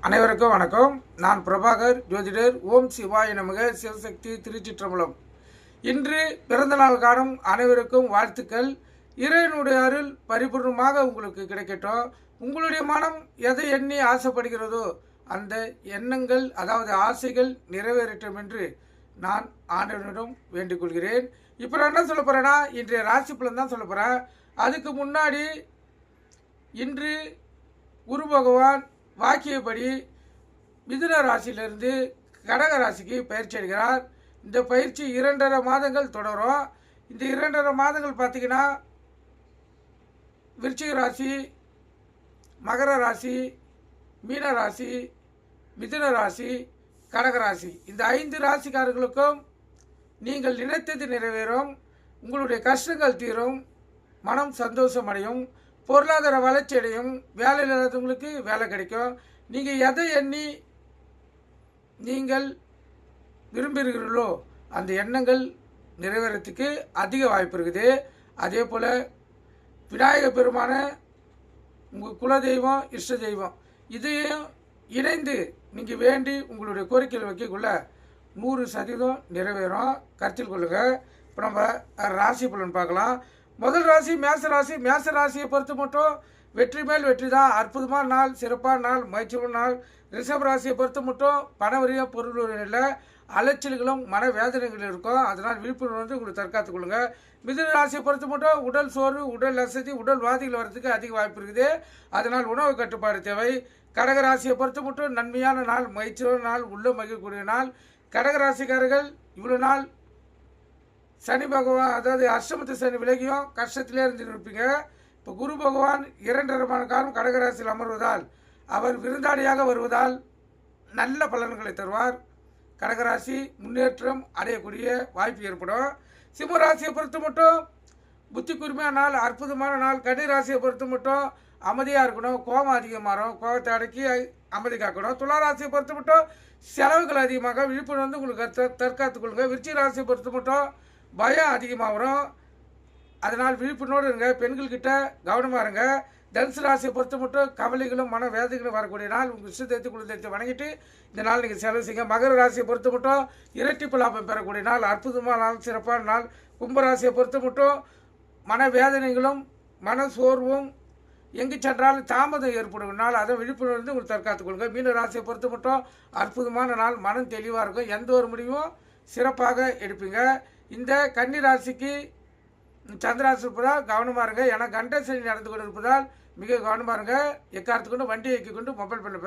அனைவருக்கும் வணக்கம். நான் பிரபாகர் ஜோதிடர். ஓம் சிவாய நமக. சிவசக்தி திருச்சிற்றம்பலம். இன்று பிறந்தநாள் காணும் அனைவருக்கும் வாழ்த்துக்கள். இறைவனுடைய அருள் பரிபூர்ணமாக உங்களுக்கு கிடைக்கட்டும். உங்களுடைய மனம் எதை எண்ணி ஆசைப்படுகிறதோ அந்த எண்ணங்கள், அதாவது ஆசைகள் நிறைவேறட்டும் என்று நான் ஆண்டவனிடம் வேண்டிக் கொள்கிறேன். இப்போ நான் என்ன சொல்ல போகிறேன்னா, இன்றைய ராசி பலன் தான் சொல்ல போகிறேன். அதுக்கு முன்னாடி இன்று குரு பகவான் வாக்கியப்படி மிதுன ராசியிலிருந்து கடக ராசிக்கு பயிற்சி அடைகிறார். இந்த பயிற்சி 2.5 மாதங்கள் தொடரும். இந்த 2.5 மாதங்கள் பார்த்திங்கன்னா விருச்சிக ராசி, மகர ராசி, மீன ராசி, மிதுன ராசி, கடகராசி, இந்த 5 ராசிக்காரர்களுக்கும் நீங்கள் நினைத்தது நிறைவேறும். உங்களுடைய கஷ்டங்கள் தீரும். மனம் சந்தோஷம் அடையும். பொருளாதார வளர்ச்சி அடையும். வேலை இல்லாதவங்களுக்கு வேலை கிடைக்கும். நீங்கள் எதை எண்ணி நீங்கள் விரும்புகிறீர்களோ அந்த எண்ணங்கள் நிறைவேறத்துக்கு அதிக வாய்ப்பு இருக்குது. அதே போல் விநாயகர் பெருமான உங்கள் குலதெய்வம், இஷ்ட தெய்வம், இதையும் இணைந்து நீங்கள் வேண்டி உங்களுடைய கோரிக்கையில் வைக்கக்குள்ள 100% நிறைவேறும். கருத்தில் கொள்ளுங்கள். இப்போ நம்ம ராசி பலன் பார்க்கலாம். முதல் ராசி மேச ராசி. மேச ராசியை பொறுத்து மட்டும் வெற்றி மேல் வெற்றி தான். அற்புதமான நாள், சிறப்பான நாள், மகிழ்ச்சியான நாள். ரிஷப ராசியை பொறுத்த மட்டும் பணவரிய பொருள் இல்லை, அலைச்சல்களும் மனவேதனைகள் இருக்கும். அதனால் விழிப்புணர்வு வந்து உங்களுக்கு தற்காத்துக் கொள்ளுங்கள். மிதுன ராசியை பொறுத்த மட்டும் உடல் சோர்வு, உடல் அசதி, உடல் வாதிகள் வர்றதுக்கு அதிக வாய்ப்பு இருக்குது. அதனால் உணவு கட்டுப்பாடு தேவை. கடகராசியை பொறுத்த மட்டும் நன்மையான நாள், மகிழ்ச்சியான நாள், உள்ள மகிழக்கூடிய நாள். கடகராசிக்காரர்கள் இவ்வளோ நாள் சனி பகவான், அதாவது அஷ்டமத்து சனி விலகியும் கஷ்டத்திலே இருந்து இருப்பீங்க. இப்போ குரு பகவான் 2.5 காலம் கடகராசியில் அமர்வதால், அவர் விருந்தாளியாக வருவதால் நல்ல பலன்களை தருவார். கடகராசி முன்னேற்றம் அடையக்கூடிய வாய்ப்பு ஏற்படும். சிம்மராசியை பொறுத்த மட்டும் புத்தி கூர்மையான நாள், அற்புதமான நாள். கன்னிராசியை பொறுத்த மட்டும் அமைதியாக இருக்கணும். கோபம் அதிகமாகும். கோபத்தை அடக்கி அமைதி காக்கணும். துளாராசியை பொறுத்த மட்டும் செலவுகள் அதிகமாக, விழிப்புணர்வு வந்து உங்களுக்கு தற்காத்துக் கொள்ளுங்கள். விருச்சிக ராசியை பொறுத்த மட்டும் பயம் அதிகமாக வரும். அதனால் விழிப்புணர்வோடு இருங்க. பெண்கள்கிட்ட கவனமாக இருங்க. தனுசு ராசியை பொறுத்த மட்டும் கவலைகளும் மன வேதனைகளும் வரக்கூடிய நாள். உங்கள் இஷ்டத்தை குலதெய்வத்தை வணங்கிட்டு இந்த நாள் நீங்கள் செலவு செய்யுங்க. மகர ராசியை பொறுத்த மட்டும் இரட்டிப்பு லாபம் பெறக்கூடிய நாள், அற்புதமான நாள், சிறப்பான நாள். கும்பராசியை பொறுத்த மட்டும் மன வேதனைகளும் மன சோர்வும், எங்கு சென்றாலும் தாமதம் ஏற்படும் நாள். அதை விழிப்புணர்வு உங்களுக்கு தற்காத்துக் கொள்ளுங்கள். மீன ராசியை பொறுத்த மட்டும் அற்புதமான நாள், மனம் தெளிவாக இருக்கும். எந்த ஒரு முடிவும் சிறப்பாக எடுப்பீங்க. இந்த கன்னி ராசிக்கு சந்திராசி இருப்பதால் கவனமாக இருங்க. ஏன்னா கண்ட சனி நடந்து கொண்டு இருப்பதால் மிக கவனமாக இருங்க. எக்காரத்துக்கு கொண்டு வண்டி இயக்கி கொண்டு மொபைல் பண்ண